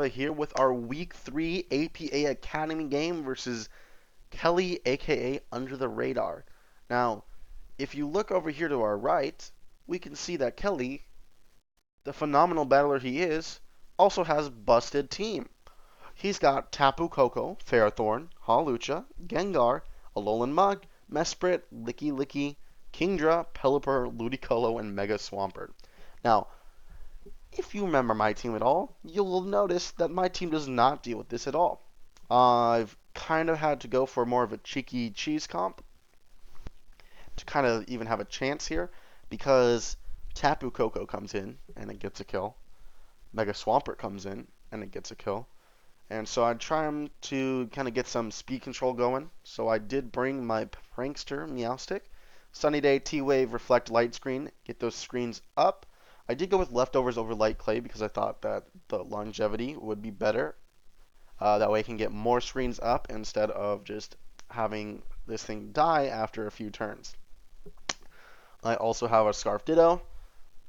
Here with our Week 3 APA Academy game versus Kelly, aka Under the Radar. Now, if you look over here to our right, we can see that Kelly, the phenomenal battler he is, also has busted team. He's got Tapu Koko, Ferrothorn, Hawlucha, Gengar, Alolan Mug, Mesprit, Licky Licky, Kingdra, Pelipper, Ludicolo, and Mega Swampert. Now, if you remember my team at all, you'll notice that my team does not deal with this at all. I've kind of had to go for more of a cheeky cheese comp to kind of even have a chance here because Tapu Koko comes in and it gets a kill. Mega Swampert comes in and it gets a kill. And so I try to kind of get some speed control going. So I did bring my Prankster Meowstic, Sunny Day, T-Wave, Reflect, Light Screen, get those screens up. I did go with Leftovers over Light Clay because I thought that the longevity would be better. That way I can get more screens up instead of just having this thing die after a few turns. I also have a Scarf Ditto.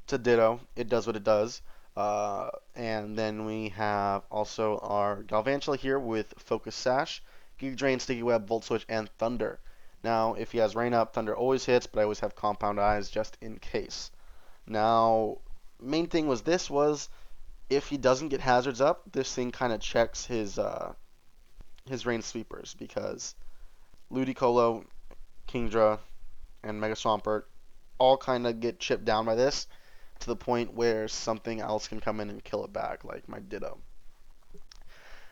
It's a Ditto. It does what it does. And then we have also our Galvantula here with Focus Sash, Giga Drain, Sticky Web, Volt Switch, and Thunder. Now, if he has Rain Up, Thunder always hits, but I always have Compound Eyes just in case. Now, main thing was if he doesn't get Hazards up, this thing kind of checks his Rain Sweepers because Ludicolo, Kingdra, and Mega Swampert all kind of get chipped down by this to the point where something else can come in and kill it back, like my Ditto.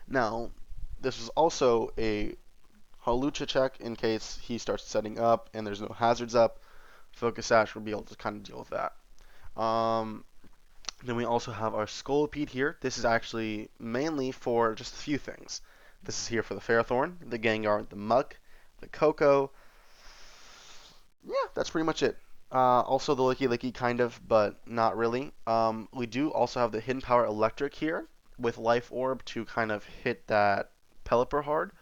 Now, this is also a Hawlucha check in case he starts setting up and there's no hazards up. Focus Sash will be able to kind of deal with that. Then we also have our Scolipede here. This is actually mainly for just a few things. This is here for the Ferrothorn, the Gengar, the Muk, the Koko. Yeah, that's pretty much it. Also the Licky Licky kind of, but not really. We do also have the Hidden Power Electric here with Life Orb to kind of hit that Pelipper hard.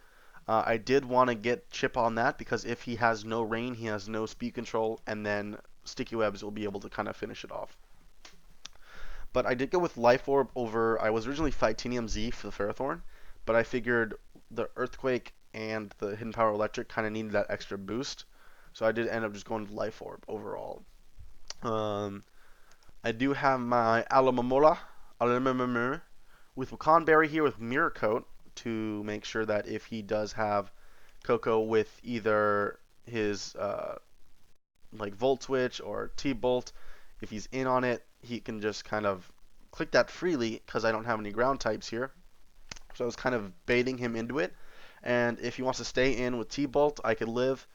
I did want to get Chip on that because if he has no rain, he has no speed control, and then Sticky Webs will be able to kind of finish it off. But I did go with Life Orb over. I was originally Fightinium Z for the Ferrothorn, but I figured the Earthquake and the Hidden Power Electric kind of needed that extra boost. So I did end up just going with Life Orb overall. Um, I do have my Alamamola with Wakanberry here with Mirror Coat to make sure that if he does have Koko with either his like Volt Switch or T-Bolt, if he's in on it, he can just kind of click that freely because I don't have any ground types here. So I was kind of baiting him into it. And if he wants to stay in with T-Bolt, I could live,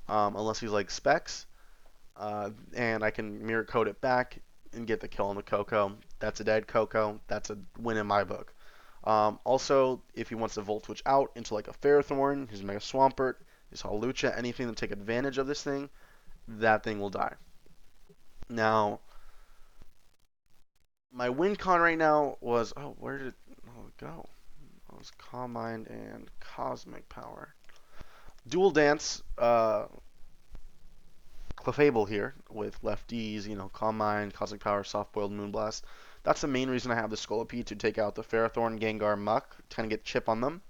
unless he's like Specs. And I can mirror code it back and get the kill on the Koko. That's a dead Koko. That's a win in my book. Also, if he wants to Volt Switch out into like a Ferrothorn, his Mega Swampert, his Hawlucha, anything to take advantage of this thing, that thing will die. Now, my win con right now was, oh, where did it go? It was Calm Mind and Cosmic Power. Dual Dance, Clefable here with lefties, Calm Mind, Cosmic Power, Soft Boiled Moonblast. That's the main reason I have the Scolipede to take out the Ferrothorn, Gengar, Muk, to kind of get chip on them.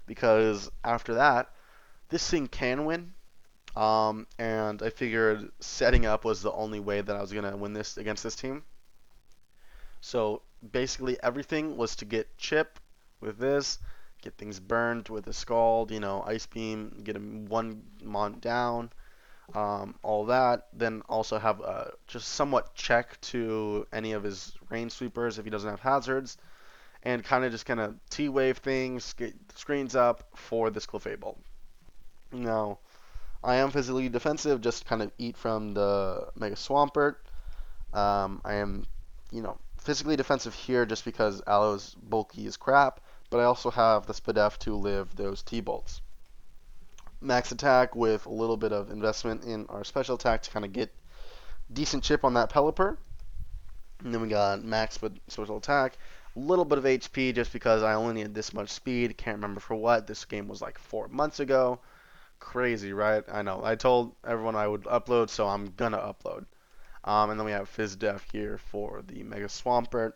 Because after that, this thing can win. And I figured setting up was the only way that I was going to win this against this team. So basically everything was to get chip with this, get things burned with a Scald, Ice Beam, get him one Mont down, all that. Then also have just somewhat check to any of his Rain Sweepers if he doesn't have hazards, and kind of T-Wave things, get screens up for this Clefable. Now, I am physically defensive, just kind of eat from the Mega Swampert. I am, physically defensive here just because Aloe's bulky as crap, but I also have the Spadef to live those T-Bolts. Max attack with a little bit of investment in our special attack to kind of get decent chip on that Pelipper. And then we got max special attack, a little bit of HP just because I only needed this much speed. Can't remember for what. This game was like 4 months ago. Crazy, right? I know. I told everyone I would upload, so I'm gonna upload. And then we have Fizz Def here for the Mega Swampert.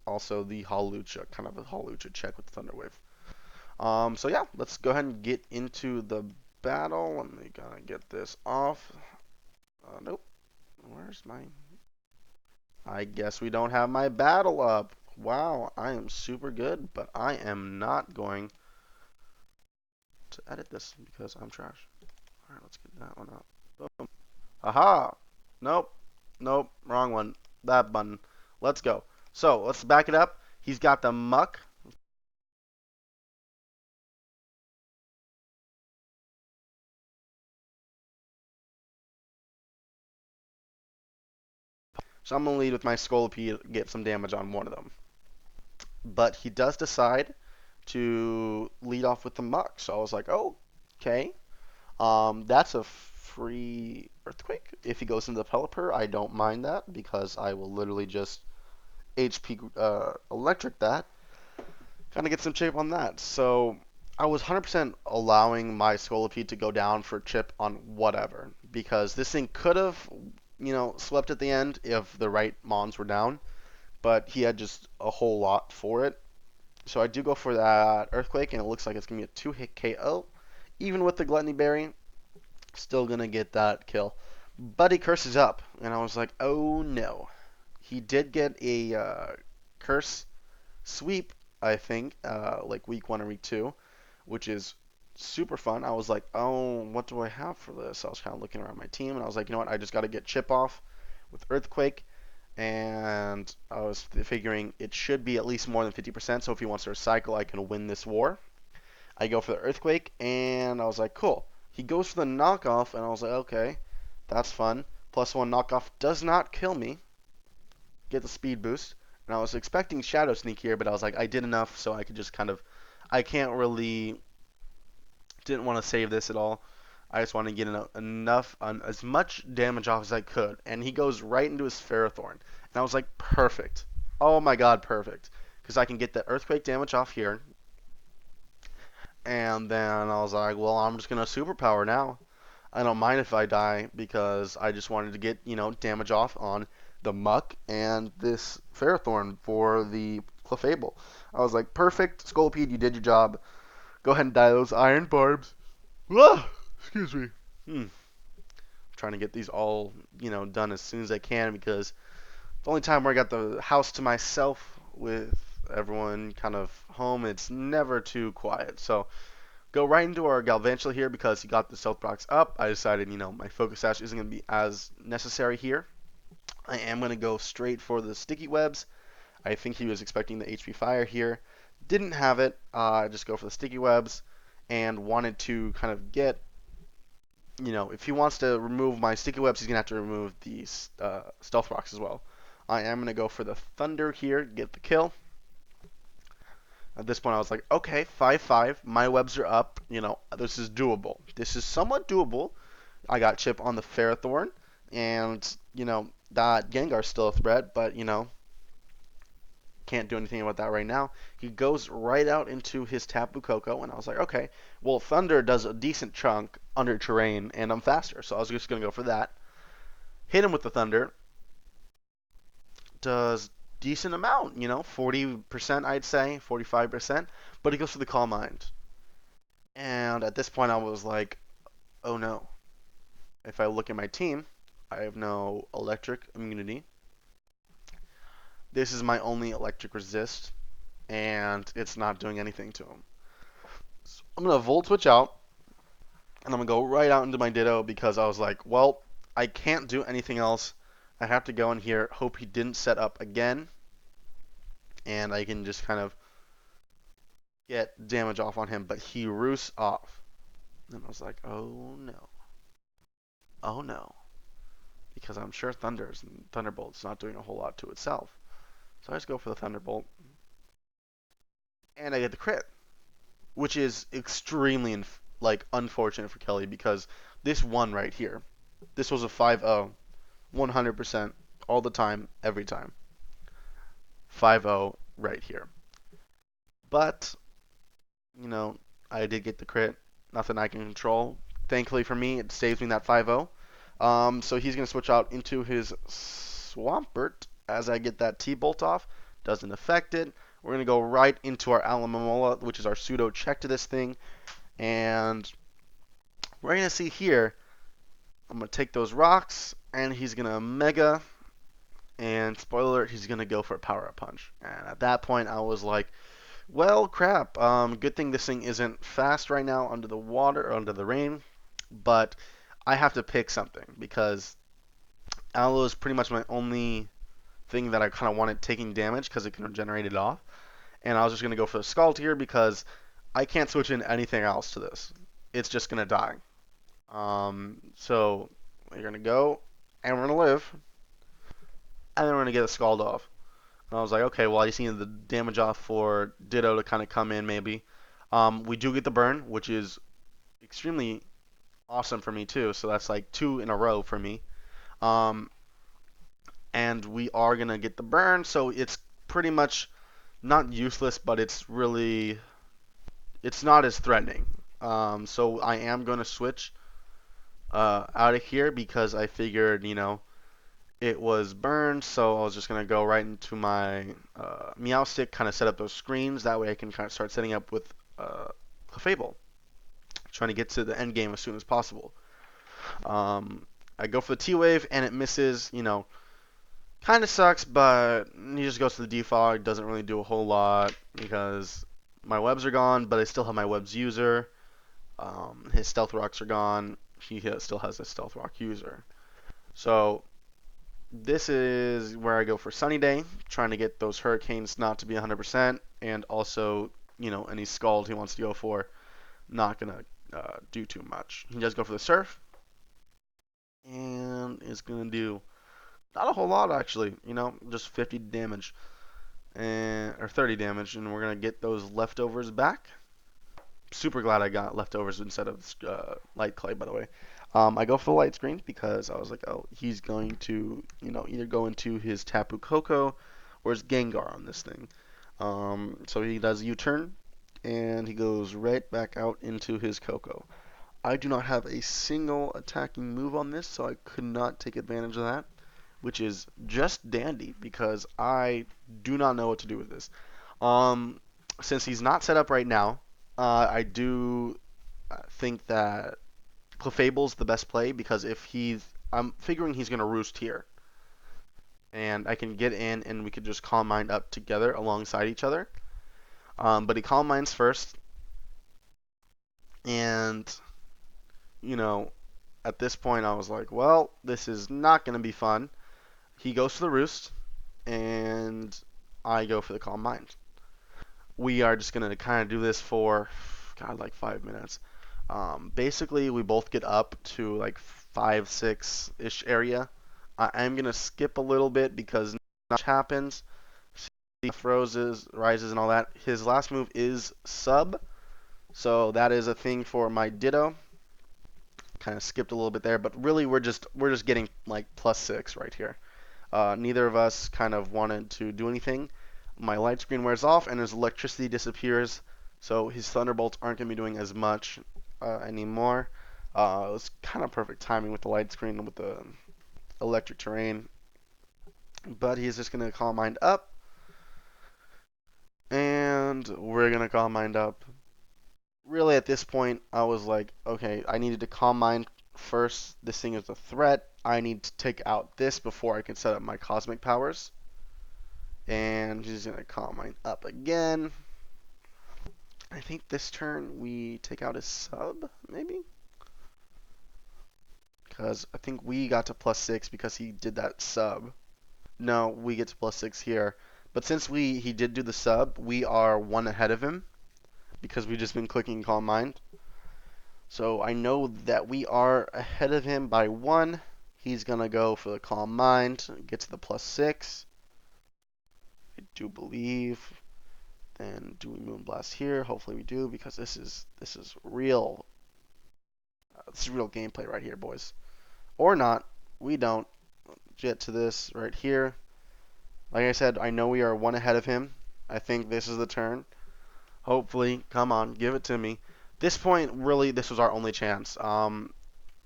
also the Hawlucha, kind of a Hawlucha check with the Thunder Wave. So yeah, let's go ahead and get into the battle. Let me gotta get this off. Nope. Where's my... I guess we don't have my battle up. Wow, I am super good, but I am not going to edit this because I'm trash. Alright, let's get that one up. Boom. Aha! Nope. Nope. Wrong one. That button. Let's go. So, let's back it up. He's got the Muck. So I'm going to lead with my Scolipede, get some damage on one of them. But he does decide to lead off with the Muck. So I was like, oh, okay. That's a free Earthquake. If he goes into the Pelipper, I don't mind that because I will literally just HP Electric that. Kind of get some chip on that. So I was 100% allowing my Scolipede to go down for chip on whatever because this thing could have, swept at the end if the right mons were down, but he had just a whole lot for it. So I do go for that Earthquake, and it looks like it's going to be a 2-hit KO. Even with the Gluttony Berry, still going to get that kill. But he curses up, and I was like, oh no. He did get a curse sweep, I think, like week 1 or week 2, which is super fun. I was like, oh, what do I have for this? I was kind of looking around my team, and I was like, you know what? I just got to get Chip off with Earthquake, and I was figuring it should be at least more than 50%, so if he wants to recycle, I can win this war. I go for the Earthquake, and I was like, cool. He goes for the knockoff, and I was like, okay, that's fun. +1 knockoff does not kill me. Get the speed boost. And I was expecting Shadow Sneak here, but I was like, I did enough, so I could just kind of... I can't really... Didn't want to save this at all. I just wanted to get enough, as much damage off as I could. And he goes right into his Ferrothorn. And I was like, perfect. Oh my god, perfect. Because I can get the Earthquake damage off here. And then I was like, well, I'm just going to Superpower now. I don't mind if I die because I just wanted to get, damage off on the Muck and this Ferrothorn for the Clefable. I was like, perfect, Scolipede, you did your job. Go ahead and die those Iron Barbs. Ah, excuse me. Trying to get these all, done as soon as I can because the only time where I got the house to myself with everyone kind of home, it's never too quiet. So go right into our Galvantula here because he got the Stealth Box up. I decided, my Focus Sash isn't going to be as necessary here. I am going to go straight for the Sticky Webs. I think he was expecting the HP Fire here. Didn't have it. I just go for the Sticky Webs and wanted to kind of get, if he wants to remove my Sticky Webs, he's going to have to remove the Stealth Box as well. I am going to go for the Thunder here, get the kill. At this point, I was like, okay, 5-5. My webs are up. This is doable. This is somewhat doable. I got Chip on the Ferrothorn, and, that Gengar's still a threat, but, can't do anything about that right now. He goes right out into his Tapu Koko, and I was like, okay, well, Thunder does a decent chunk under terrain, and I'm faster, so I was just going to go for that. Hit him with the Thunder. Does decent amount, 40% I'd say, 45%, but he goes for the Calm Mind. And at this point I was like, oh no. If I look at my team, I have no electric immunity. This is my only electric resist, and it's not doing anything to him. So I'm going to Volt Switch out, and I'm going to go right out into my Ditto because I was like, well, I can't do anything else. I have to go in here, hope he didn't set up again, and I can just kind of get damage off on him, but he roosts off. And I was like, oh no. Oh no. Because I'm sure Thunderbolt's not doing a whole lot to itself. So I just go for the Thunderbolt. And I get the crit. Which is extremely unfortunate for Kelly because this one right here. This was a 5-0. 100% all the time, every time. 5-0 right here. But, I did get the crit. Nothing I can control. Thankfully for me, it saves me that 5-0. So he's going to switch out into his Swampert as I get that T-Bolt off. Doesn't affect it. We're going to go right into our Alamomola, which is our pseudo check to this thing. And we're going to see here, I'm going to take those rocks, and he's going to Mega, and spoiler alert, he's going to go for a Power-Up Punch. And at that point, I was like, well, crap. Good thing this thing isn't fast right now under the water, or under the rain. But I have to pick something, because Aloe is pretty much my only thing that I kind of wanted taking damage, because it can regenerate it off. And I was just going to go for the Scald here, because I can't switch in anything else to this. It's just going to die. So we're going to go, and we're going to live, and then we're going to get a Scald off. And I was like, okay, well, I just needed the damage off for Ditto to kind of come in, maybe. We do get the burn, which is extremely awesome for me, too. So that's like 2 in a row for me. And we are going to get the burn, so it's pretty much not useless, but it's not as threatening. So I am going to switch out of here, because I figured, it was burned, so I was just going to go right into my Meowstic, kind of set up those screens. That way I can kind of start setting up with Clefable, trying to get to the end game as soon as possible. I go for the T-Wave, and it misses, kind of sucks, but he just goes to the Defog. Doesn't really do a whole lot, because my webs are gone, but I still have my webs user. His Stealth Rocks are gone. He still has a Stealth Rock user. So this is where I go for Sunny Day, trying to get those Hurricanes not to be 100%, and also, any Scald he wants to go for, not going to do too much. He does go for the Surf, and is going to do not a whole lot, actually, just 50 damage, or 30 damage, and we're going to get those leftovers back. Super glad I got leftovers instead of Light Clay, by the way. I go for the light screen, because I was like, oh, he's going to, either go into his Tapu Koko or his Gengar on this thing. So he does U-turn, and he goes right back out into his Koko. I do not have a single attacking move on this, so I could not take advantage of that, which is just dandy, because I do not know what to do with this. Since he's not set up right now, I do think that Clefable's the best play, because I'm figuring he's going to roost here. And I can get in, and we could just Calm Mind up together alongside each other. But he Calm Minds first. And, at this point I was like, well, this is not going to be fun. He goes for the roost, and I go for the Calm Mind. We are just going to kind of do this for, God, like 5 minutes. Basically, we both get up to like 5, 6-ish area. I'm going to skip a little bit, because not much happens. He rises, and all that. His last move is Sub, so that is a thing for my Ditto. Kind of skipped a little bit there, but really we're just getting like +6 right here. Neither of us kind of wanted to do anything. My light screen wears off, and his electricity disappears, so his Thunderbolts aren't going to be doing as much anymore. It was kind of perfect timing with the light screen and with the electric terrain. But he's just going to Calm Mind up, and we're going to Calm Mind up. Really, at this point, I was like, okay, I needed to Calm Mind first. This thing is a threat. I need to take out this before I can set up my Cosmic powers. And he's going to Calm Mind up again. I think this turn we take out his Sub, maybe? Because I think we got to +6 because he did that Sub. No, we get to +6 here. But since he did do the Sub, we are 1 ahead of him, because we've just been clicking Calm Mind. So I know that we are ahead of him by 1. He's going to go for the Calm Mind, get to the +6. I do believe. Then do we Moonblast here? Hopefully we do, because this is real. This is real gameplay right here, boys. Or not. We don't. Get to this right here. Like I said, I know we are 1 ahead of him. I think this is the turn. Hopefully. Come on. Give it to me. This point, really, this was our only chance.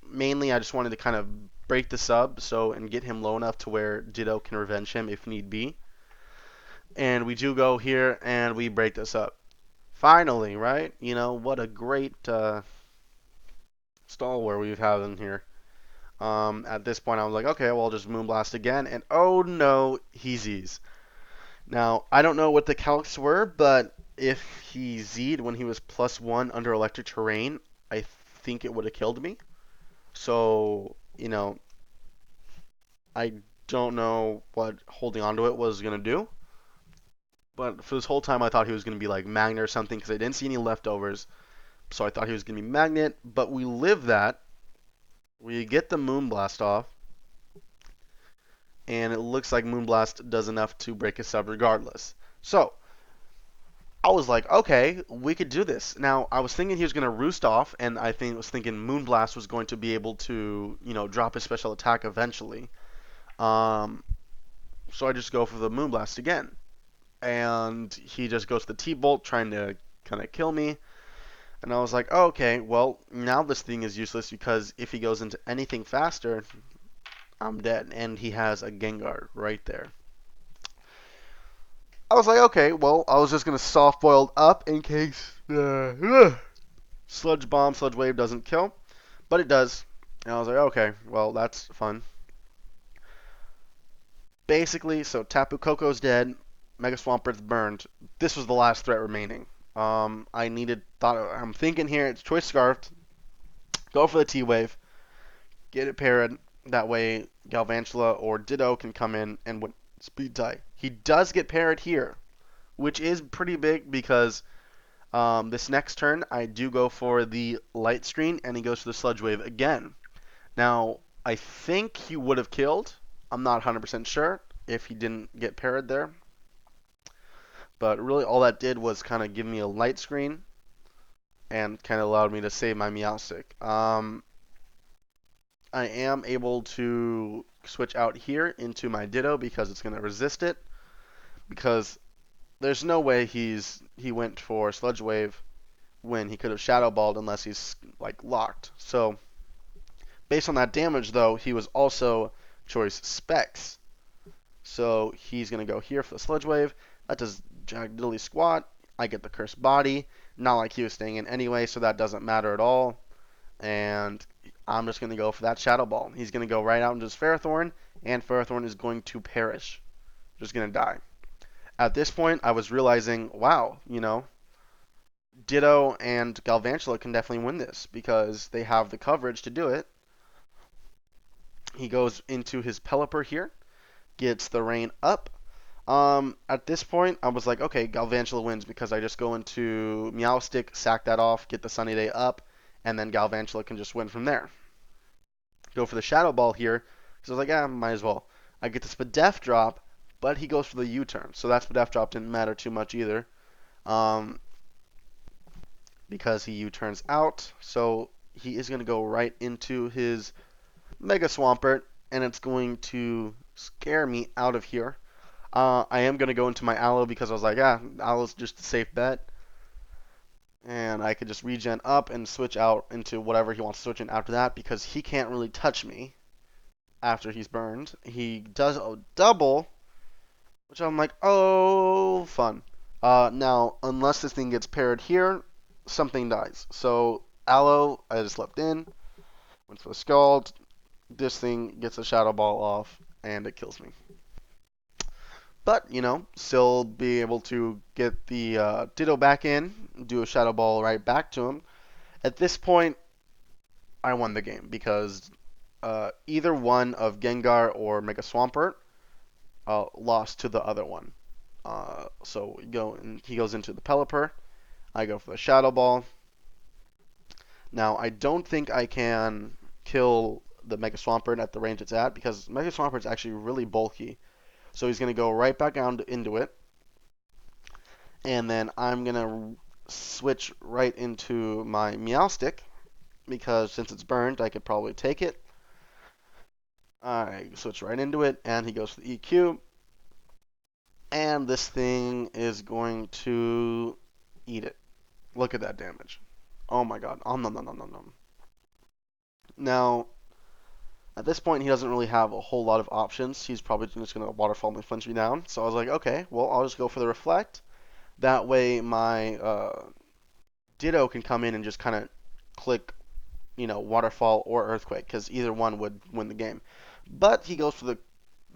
Mainly, I just wanted to kind of break the Sub and get him low enough to where Ditto can revenge him if need be. And we do go here and we break this up. Finally, right? You know, what a great stalwart we've had in here. At this point, I was like, okay, well, I'll just Moonblast again. And oh no, he Z's. Now, I don't know what the calcs were, but if he Z'd when he was +1 under electric terrain, I think it would have killed me. So, you know, I don't know what holding onto it was going to do. But for this whole time, I thought he was going to be like Magnet or something because I didn't see any leftovers. So I thought he was going to be Magnet, but we live that. We get the Moonblast off, and it looks like Moonblast does enough to break us up regardless. So I was like, okay, we could do this. Now, I was thinking he was going to roost off, and I was thinking Moonblast was going to be able to, you know, drop his special attack eventually. Um, so I just go for the Moonblast again. And he just goes to the T-Bolt, trying to kind of kill me. And I was like, oh, okay, well, now this thing is useless because if he goes into anything faster, I'm dead. And he has a Gengar right there. I was like, okay, well, I was just going to soft boiled up in case Sludge Bomb, Sludge Wave doesn't kill. But it does. And I was like, okay, well, that's fun. Basically, so Tapu Koko's dead. Mega Swampert's burned. This was the last threat remaining. I'm thinking here, it's Choice Scarfed. Go for the T-Wave. Get it parried. That way, Galvantula or Ditto can come in and win Speed Tie. He does get parried here, which is pretty big because this next turn, I do go for the Light Screen, and he goes for the Sludge Wave again. Now, I think he would have killed. I'm not 100% sure if he didn't get parried there. But really, all that did was kind of give me a Light Screen and kind of allowed me to save my Meowstic. I am able to switch out here into my Ditto because it's going to resist it. Because there's no way he went for Sludge Wave when he could have Shadow Balled unless he's like locked. So based on that damage though, he was also Choice Specs. So he's going to go here for the Sludge Wave. That does jack diddly squat. I get the Cursed Body. Not like he was staying in anyway, so that doesn't matter at all. And I'm just going to go for that Shadow Ball. He's going to go right out into his Ferrothorn, and Ferrothorn is going to perish. Just going to die. At this point, I was realizing, wow, you know, Ditto and Galvantula can definitely win this because they have the coverage to do it. He goes into his Pelipper here, gets the Rain up. At this point, I was like, okay, Galvantula wins because I just go into Meowstic, sack that off, get the Sunny Day up, and then Galvantula can just win from there. Go for the Shadow Ball here, because I was like, yeah, might as well. I get the Spadef drop, but he goes for the U-turn, so that Spadef drop didn't matter too much either, because he U-turns out, so he is going to go right into his Mega Swampert, and it's going to scare me out of here. I am going to go into my Aloe because I was like, yeah, Aloe's just a safe bet. And I could just regen up and switch out into whatever he wants to switch in after that because he can't really touch me after he's burned. He does a double, which I'm like, oh, fun. Now, unless this thing gets paired here, something dies. So, Aloe, I just left in, went for the Scald. This thing gets a Shadow Ball off, and it kills me. But, you know, still be able to get the Ditto back in, do a Shadow Ball right back to him. At this point, I won the game because either one of Gengar or Mega Swampert lost to the other one. So he goes into the Pelipper. I go for the Shadow Ball. Now, I don't think I can kill the Mega Swampert at the range it's at because Mega Swampert is actually really bulky. So he's going to go right back down into it. And then I'm going to switch right into my Meowstic because since it's burned, I could probably take it. I switch right into it, and he goes for the EQ. And this thing is going to eat it. Look at that damage. Oh my god. Oh, no, no, no, no, no. Now, At this point, he doesn't really have a whole lot of options. He's probably just going to waterfall me, flinch me down. So I was like, okay, well, I'll just go for the reflect. That way, my Ditto can come in and just kind of click, waterfall or earthquake, because either one would win the game. But he goes for the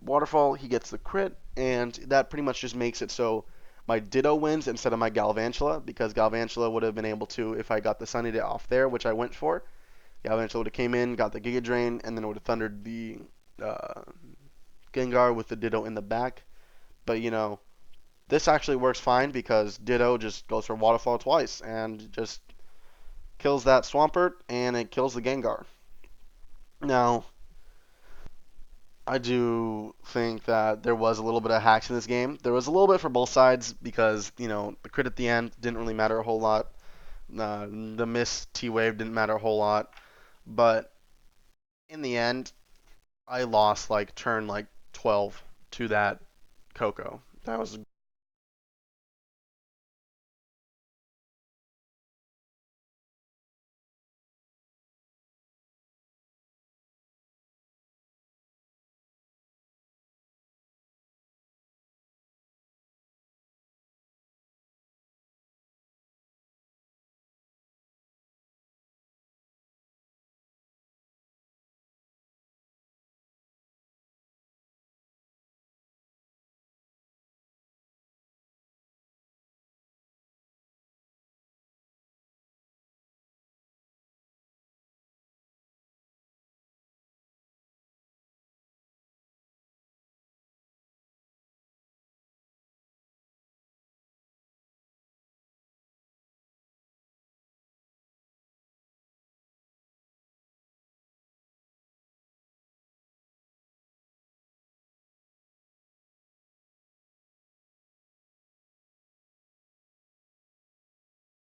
waterfall, he gets the crit, and that pretty much just makes it so my Ditto wins instead of my Galvantula, because Galvantula would have been able to, if I got the Sunny Day off there, which I went for, Galvantula would have came in, got the Giga Drain, and then it would have thundered the uh, Gengar with the Ditto in the back. But, this actually works fine because Ditto just goes for Waterfall twice and just kills that Swampert, and it kills the Gengar. Now, I do think that there was a little bit of hacks in this game. There was a little bit for both sides because, the crit at the end didn't really matter a whole lot. The miss T-Wave didn't matter a whole lot. But in the end, I lost turn 12 to that Coco. That was